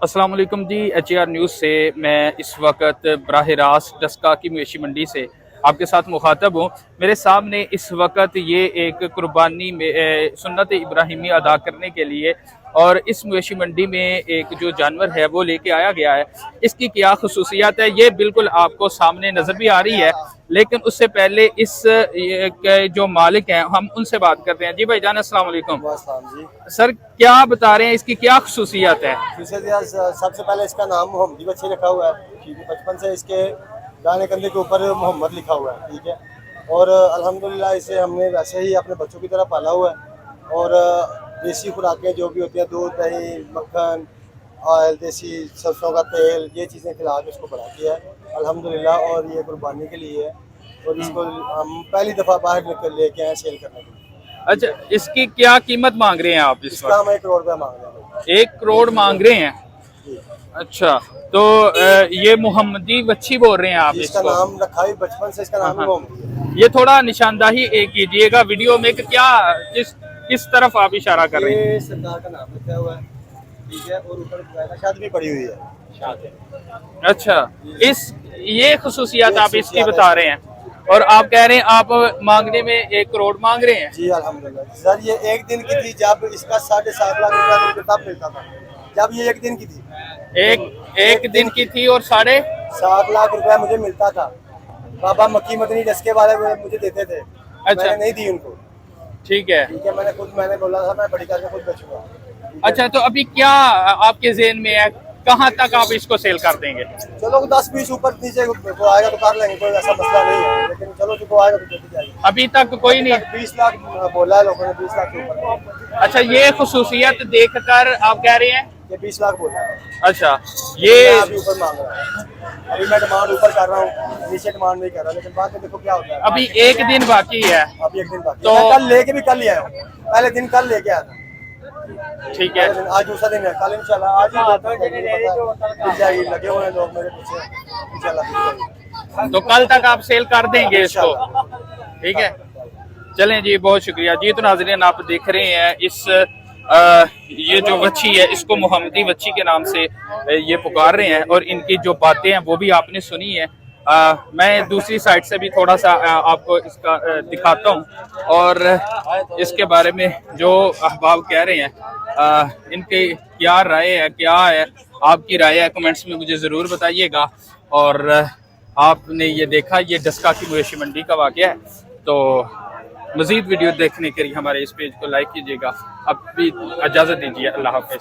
अस्सलाम वालेकुम जी। HR news से मैं इस वक्त बराह रास्त डस्का की मवेशी मंडी से आपके साथ मुखातब हूँ। मेरे सामने इस वक्त ये एक कुर्बानी में सुन्नत इब्राहिमी अदा करने के लिए और इस मवेशी मंडी में एक जो जानवर है वो लेके आया गया है। इसकी क्या खसूसियात है ये बिल्कुल आपको सामने नज़र भी आ रही है, लेकिन उससे पहले इस के जो मालिक हैं हम उनसे बात करते हैं। जी भाई जान, अस्सलाम वालेकुम। जी। सर क्या बता रहे हैं, इसकी क्या खसूसियात है? सबसे पहले इसका नाम मोहम्मदी बच्चे लिखा हुआ है, ठीक है। बचपन से इसके दाने कंधे के ऊपर मोहम्मद लिखा हुआ है, ठीक है। और अल्हम्दुलिल्लाह इसे हमने वैसे ही अपने बच्चों की तरह पाला हुआ है। और देसी खुराकें जो भी होती हैं, दूध, दही, मक्खन, ऑयल, देसी सरसों का तेल, ये चीज़ें खिला के इसको बड़ा किया है अल्हम्दुलिल्लाह। और ये कुर्बानी के लिए है और इसको हम पहली दफ़ा बाहर निकल लेके आए सेल करने के लिए। अच्छा, इसकी क्या कीमत मांग रहे हैं आप इस इसका वक्त? हम 1 करोड़ रुपया मांग रहे हैं। 1 करोड़ मांग रहे हैं। जी। अच्छा, तो ये मोहम्मदी बच्ची बोल रहे हैं आप इसका इसको? नाम रखा है बचपन से, इसका नाम ही हाँ, मोहम्मदी है। ये थोड़ा निशानदाही कीजिएगा वीडियो में कि क्या किस तरफ आप इशारा कर रहे हैं? ये सरकार का नाम लिखा हुआ है, ठीक है। और ऊपर शाद भी पड़ी हुई है, शाद। अच्छा, इस ये खसूसियात आप इसकी खसूसियात बता है। रहे हैं और आप कह रहे हैं आप मांगने में 1 करोड़ मांग रहे हैं। जी अल्हम्दुलिल्लाह सर, ये एक दिन की थी जब इसका 7.5 लाख रुपया मुझे तब मिलता था, जब ये एक दिन की थी। एक दिन की थी और 7.5 लाख रुपया मुझे मिलता था। बाबा मक्की मदनी डस्के वाले मुझे देते थे। अच्छा। मैंने नहीं दी उनको, ठीक है। ठीक है। मैंने बोला था मैं बड़ी करके खुद बेचूंगा। अच्छा, तो अभी क्या आपके ज़हन में है, कहाँ तक आप इसको सेल कर देंगे? चलो 10-20 ऊपर नीचे को आएगा तो कर लेंगे, कोई ऐसा मसला नहीं है। लेकिन चलो जो आएगा तो देती जाएगी। अभी तक कोई नहीं। 20 लाख बोला है लोगों ने, 20 लाख के ऊपर। अच्छा, ये खसूसियत देखकर आप कह रहे हैं? ये 20 लाख बोला है। अच्छा, मैं ये अभी ऊपर मांग रहा हूँ। अभी मैं डिमांड ऊपर कर रहा हूँ, नीचे डिमांड नहीं कर रहा। लेकिन बाद में देखो क्या होता है। अभी एक दिन बाकी है। अभी एक दिन बाकी तो मैं कल लेके भी कल ही आया हूँ। पहले दिन कल लेके आया था। ठीक है। आज दूसरा दिन है, कल इंशाल्लाह आज ही मिल जाएगी। लगे हुए हैं लोग मेरे पीछे, इंशाल्लाह। तो कल तक आप सेल कर देंगे इसको? ठीक है, चलें जी, बहुत शुक्रिया जी। तो नाज़रीन, आप देख रहे हैं ये जो बच्ची है इसको मोहम्मदी बच्ची के नाम से ये पुकार रहे हैं और इनकी जो बातें हैं वो भी आपने सुनी है। मैं दूसरी साइड से भी थोड़ा सा आपको इसका दिखाता हूँ और इसके बारे में जो अहबाब कह रहे हैं इनके क्या राय है, क्या है आपकी राय है, कमेंट्स में मुझे ज़रूर बताइएगा। और आपने ये देखा, ये डस्का की मवेशी मंडी का वाक़या है। तो मज़ीद वीडियो देखने के लिए हमारे इस पेज को लाइक कीजिएगा। अब भी इजाज़त दीजिए, अल्लाह हाफ़िज़।